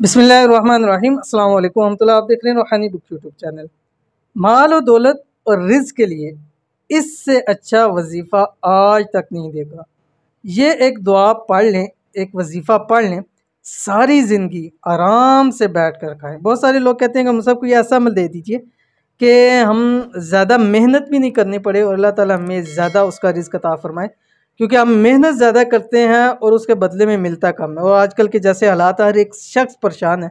बिस्मिल्लाहिर्रहमानिर्रहीम अस्सलाम वालेकुम रहमतुल्लाह। आप देख रहे हैं रूहानी बुक यूट्यूब चैनल। माल और दौलत और रिज़्क के लिए इससे अच्छा वजीफ़ा आज तक नहीं देखा। ये एक दुआ पढ़ लें, एक वजीफ़ा पढ़ लें, सारी ज़िंदगी आराम से बैठ कर खाएं। बहुत सारे लोग कहते हैं कि हम सबको ये ऐसा अमल दे दीजिए कि हम ज़्यादा मेहनत भी नहीं करनी पड़े और अल्लाह ताला हमें ज़्यादा उसका रिज़्क अता फ़रमाए, क्योंकि हम मेहनत ज़्यादा करते हैं और उसके बदले में मिलता कम है। और आजकल के जैसे हालात है, हर एक शख्स परेशान है।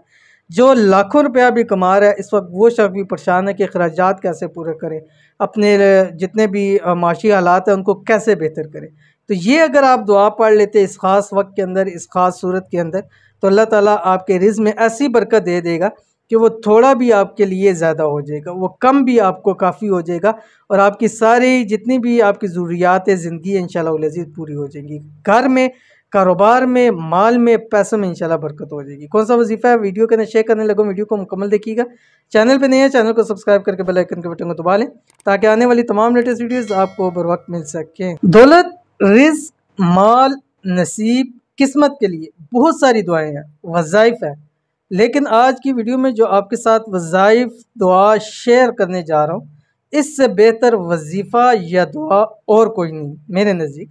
जो लाखों रुपया भी कमा रहा है इस वक्त, वो शख्स भी परेशान है कि अखराजात कैसे पूरे करें, अपने जितने भी माशी हालात हैं उनको कैसे बेहतर करें। तो ये अगर आप दुआ पढ़ लेते इस ख़ास वक्त के अंदर, इस ख़ास सूरत के अंदर, तो अल्लाह ताला आपके रिज़्क में ऐसी बरकत दे देगा कि वो थोड़ा भी आपके लिए ज़्यादा हो जाएगा, वो कम भी आपको काफ़ी हो जाएगा और आपकी सारी जितनी भी आपकी ज़रूरियात ज़िंदगी इंशाअल्लाह अज़ीज़ पूरी हो जाएंगी। घर में, कारोबार में, माल में, पैसों में इंशाल्लाह बरकत हो जाएगी। कौन सा वजीफ़ा है, वीडियो के अंदर शेयर करने लगो। वीडियो को मुकम्मल देखिएगा। चैनल पे नए हैं, चैनल को सब्सक्राइब करके बेल आइकन के बटन को दबा लें ताकि आने वाली तमाम लेटेस्ट वीडियोस आपको बर वक्त मिल सकें। दौलत, रिज़्क, माल, नसीब, किस्मत के लिए बहुत सारी दुआएं हैं, वज़ाइफ है। लेकिन आज की वीडियो में जो आपके साथ वज़ाइफ दुआ शेयर करने जा रहा हूँ, इससे बेहतर वजीफ़ा या दुआ और कोई नहीं मेरे नज़दीक।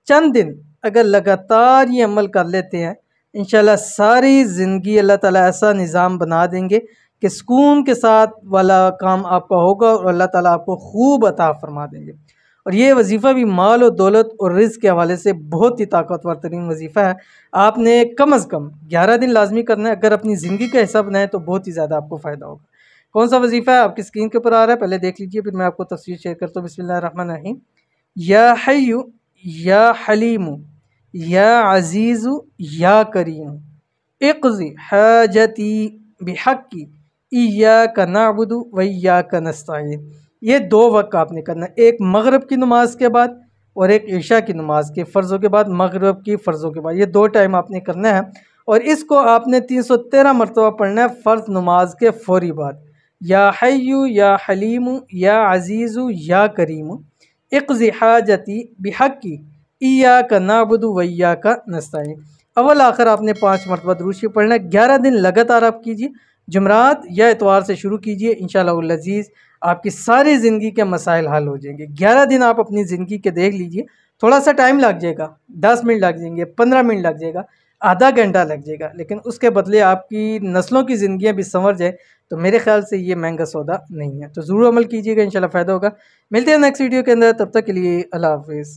चंद दिन अगर लगातार ये अमल कर लेते हैं, इंशाल्लाह सारी ज़िंदगी अल्लाह ताला ऐसा निज़ाम बना देंगे कि सुकून के साथ वाला काम आपका होगा और अल्लाह ताला आपको खूब अता फरमा देंगे। और ये वजीफ़ा भी माल और दौलत और रिज़्क के हवाले से बहुत ही ताकतवर तरीन वजीफ़ा है। आपने कम अज़ कम 11 दिन लाजमी करना है। अगर अपनी ज़िंदगी का हिस्सा बनाएं तो बहुत ही ज़्यादा आपको फ़ायदा होगा। कौन सा वजीफ़ा है आपकी स्क्रीन के ऊपर आ रहा है, पहले देख लीजिए, फिर मैं आपको तफसीर शेयर करता हूँ। बिस्मिल्लाहिर्रहमानिर्रहीम। या हय्यु या हलीमु या अज़ीज़ु या करीम इक़्ज़ी हाजती बिहक्की इय्याका नअबुदु व इय्याका नस्तईन। ये 2 वक्त आपने करना है, एक मगरिब की नमाज के बाद और एक इशा की नमाज के फ़र्ज़ों के बाद, मगरिब की फ़र्ज़ों के बाद। ये 2 टाइम आपने करना है और इसको आपने 313 मरतबा पढ़ना है फ़र्ज़ नमाज के फ़ौरी बाद। या हय्यु या हलीमु या अज़ीज़ु या करीमु इक़्ज़ी हाजती बिहक्की इय्याका नअबुदु व इय्याका नस्तईन। अव्वल आखिर आपने 5 मरतबा दुरूद शरीफ पढ़ना है। 11 दिन लगातार आप कीजिए, जुमरात या इतवार से शुरू कीजिए, इंशाअल्लाह अज़ीज़ आपकी सारी ज़िंदगी के मसाइल हल हो जाएंगे। 11 दिन आप अपनी ज़िंदगी के देख लीजिए, थोड़ा सा टाइम लग जाएगा, 10 मिनट लग जाएंगे, 15 मिनट लग जाएगा, आधा घंटा लग जाएगा, लेकिन उसके बदले आपकी नस्लों की ज़िंदगियाँ भी संवर जाए तो मेरे ख्याल से ये महंगा सौदा नहीं है। तो ज़रूर अमल कीजिएगा, इंशाल्लाह फ़ायदा होगा। मिलते हैं नेक्स्ट वीडियो के अंदर, तब तक के लिए अल्लाह हाफ़िज़।